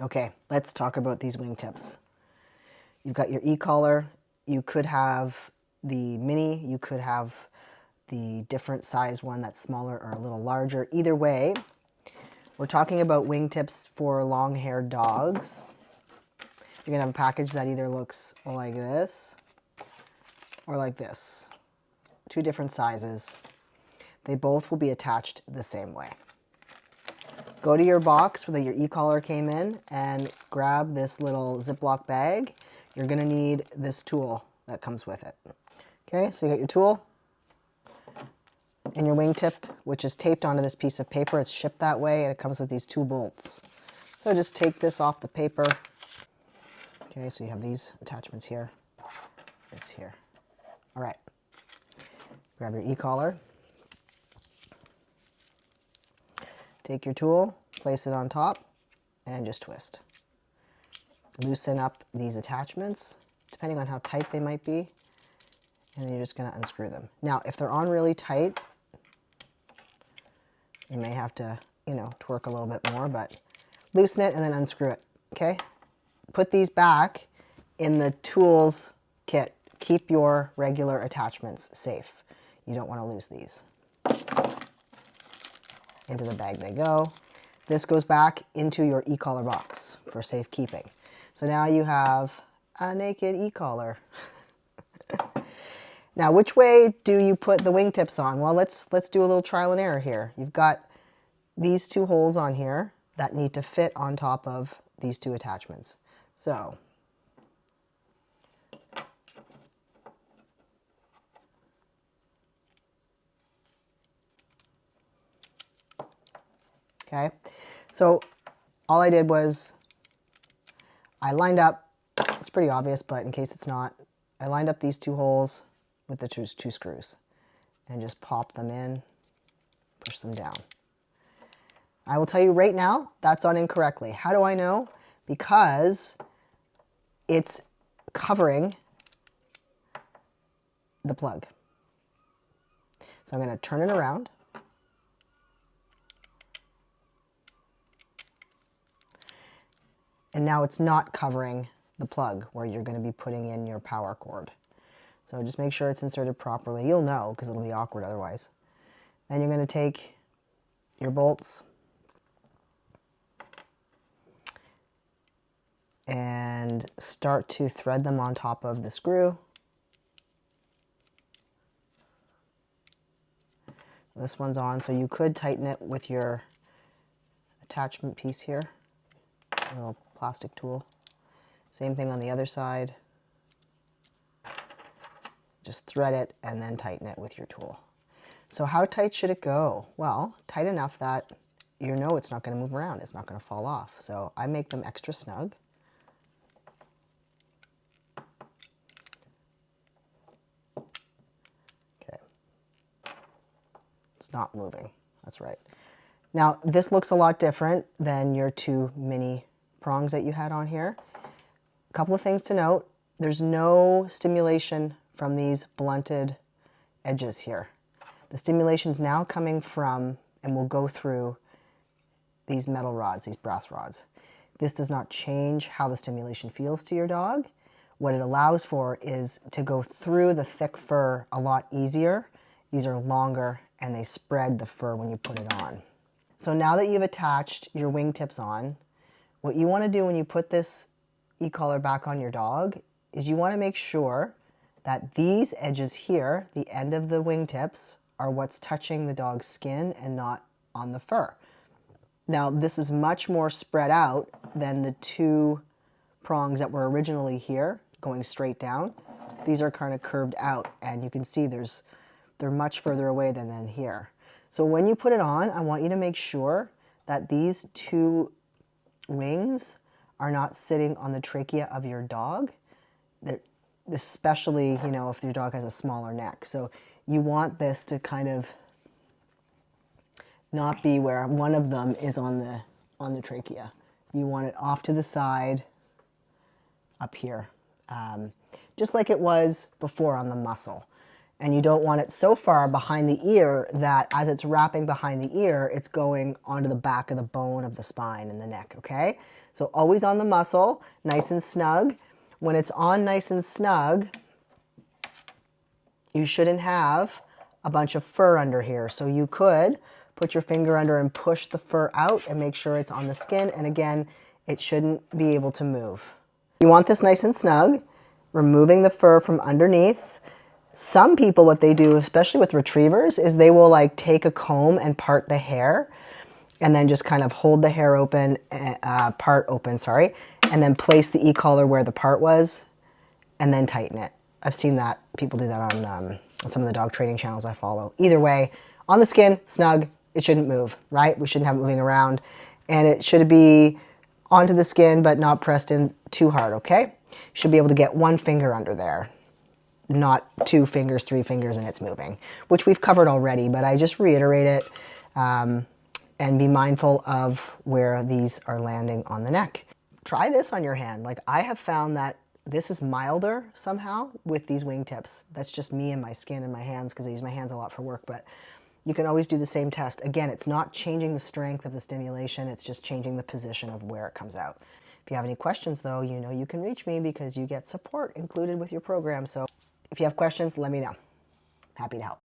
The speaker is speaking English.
Okay, let's talk about these wingtips. You've got your Ecollar. You could have the mini. You could have the different size one that's smaller or a little larger. Either way, we're talking about wingtips for long-haired dogs. You're gonna have a package that either looks like this or like this. Two different sizes. They both will be attached the same way. Go to your box where your e-collar came in and grab this little Ziploc bag. You're gonna need this tool that comes with it. Okay, so you got your tool and your wingtip, which is taped onto this piece of paper. It's shipped that way and it comes with these 2 bolts. So just take this off the paper. Okay, so you have these attachments here, this here. All right, grab your e-collar. Take your tool, place it on top, and just twist. Loosen up these attachments, depending on how tight they might be, and then you're just gonna unscrew them. Now, if they're on really tight, you may have to, twerk a little bit more, but loosen it and then unscrew it, okay? Put these back in the tools kit. Keep your regular attachments safe. You don't wanna lose these. Into the bag they go. This goes back into your e-collar box for safekeeping. So now you have a naked e-collar. Now, which way do you put the wingtips on? Well, let's do a little trial and error here. You've got these 2 holes on here that need to fit on top of these 2 attachments. So, okay, so all I did was I lined up, it's pretty obvious, but in case it's not, I lined up these 2 holes with the 2 screws and just pop them in, push them down. I will tell you right now, that's on incorrectly. How do I know? Because it's covering the plug. So I'm going to turn it around. And now it's not covering the plug where you're going to be putting in your power cord. So just make sure it's inserted properly. You'll know because it'll be awkward otherwise. Then you're going to take your bolts and start to thread them on top of the screw. This one's on, so you could tighten it with your attachment piece here, a little plastic tool. Same thing on the other side. Just thread it and then tighten it with your tool. So how tight should it go? Well, tight enough that you know it's not going to move around. It's not going to fall off. So I make them extra snug. Okay. It's not moving. That's right. Now, this looks a lot different than your 2 mini prongs that you had on here. A couple of things to note. There's no stimulation from these blunted edges here. The stimulation's now coming from, and will go through these metal rods, these brass rods. This does not change how the stimulation feels to your dog. What it allows for is to go through the thick fur a lot easier. These are longer and they spread the fur when you put it on. So now that you've attached your wingtips on, what you want to do when you put this e-collar back on your dog is you want to make sure that these edges here, the end of the wingtips, are what's touching the dog's skin and not on the fur. Now, this is much more spread out than the 2 prongs that were originally here, going straight down. These are kind of curved out, and you can see they're much further away than here. So when you put it on, I want you to make sure that these 2 wings are not sitting on the trachea of your dog. They're, especially, if your dog has a smaller neck. So you want this to kind of not be where one of them is on the trachea. You want it off to the side up here, just like it was before on the muscle. And you don't want it so far behind the ear that as it's wrapping behind the ear, it's going onto the back of the bone of the spine and the neck, okay? So always on the muscle, nice and snug. When it's on nice and snug, you shouldn't have a bunch of fur under here. So you could put your finger under and push the fur out and make sure it's on the skin. And again, it shouldn't be able to move. You want this nice and snug, removing the fur from underneath. Some people, what they do, especially with retrievers, is they will like take a comb and part the hair and then just kind of hold the hair open, part open, sorry, and then place the e-collar where the part was and then tighten it. I've seen that, people do that on some of the dog training channels I follow. Either way, on the skin, snug, it shouldn't move, right? We shouldn't have it moving around. And it should be onto the skin, but not pressed in too hard, okay? You should be able to get one finger under there, not 2 fingers, 3 fingers, and it's moving, which we've covered already, but I just reiterate it and be mindful of where these are landing on the neck. Try this on your hand. Like, I have found that this is milder somehow with these wingtips. That's just me and my skin and my hands because I use my hands a lot for work, but you can always do the same test. Again, it's not changing the strength of the stimulation, it's just changing the position of where it comes out. If you have any questions though, you know you can reach me because you get support included with your program. So if you have questions, let me know. Happy to help.